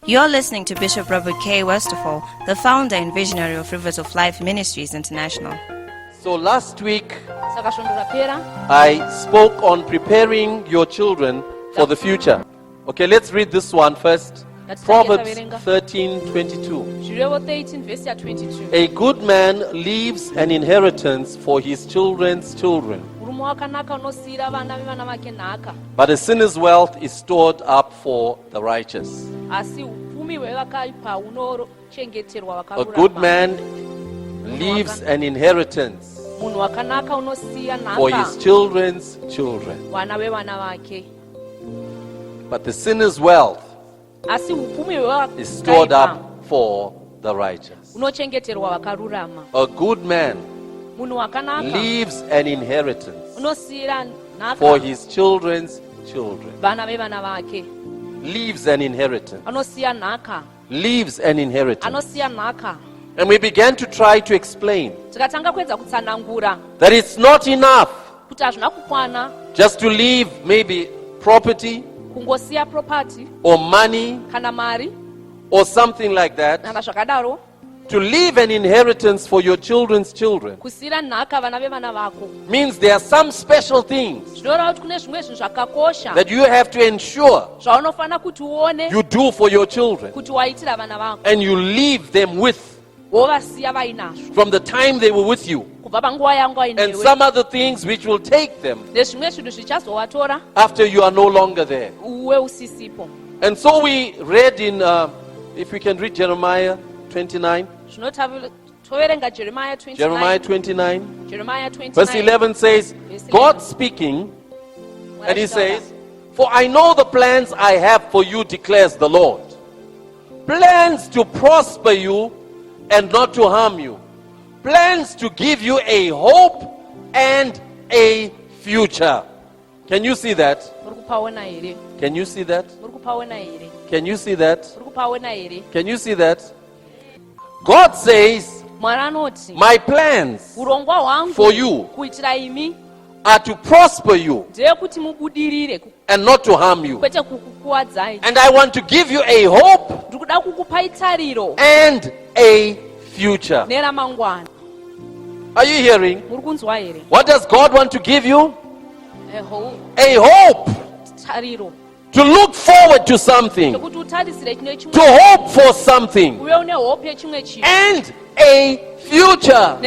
You're listening to Bishop R.K Wasterfall, the founder and visionary of Rivers of Life Ministries International. So last week, I spoke on preparing your children for the future. Okay, let's read this one first. Proverbs 13:22. A good man leaves an inheritance for his children's children, but a sinner's wealth is stored up for the righteous. A good man leaves an inheritance for his children's children, but the sinner's wealth is stored up for the righteous. A good man leaves an inheritance for his children's children. Leaves an inheritance. Leaves an inheritance. And we began to try to explain that it's not enough just to leave maybe property or money or something like that. To leave an inheritance for your children's children means there are some special things that you have to ensure you do for your children, and you leave them with from the time they were with you, and some other things which will take them after you are no longer there. And so we read in, if we can read Jeremiah 29. Jeremiah 29. Verse 11 says, God speaking, and he says, for I know the plans I have for you, declares the Lord. Plans to prosper you and not to harm you. Plans to give you a hope and a future. Can you see that? Can you see that? Can you see that? Can you see that? God says, my plans for you are to prosper you and not to harm you. And I want to give you a hope and a future. Are you hearing? What does God want to give you? A hope. To look forward to something. To hope for something. And a future.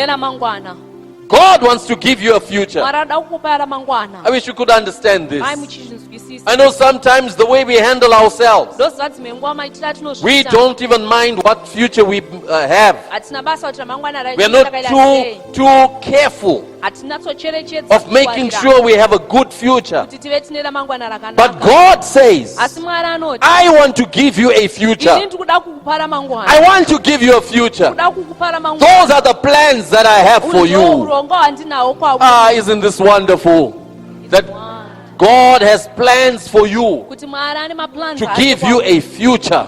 God wants to give you a future. I wish you could understand this. I know sometimes the way we handle ourselves, we don't even mind what future we have. We are not too careful of making sure we have a good future. But God says, I want to give you a future. I want to give you a future. Those are the plans that I have for you. Isn't this wonderful? That God has plans for you to give you a future.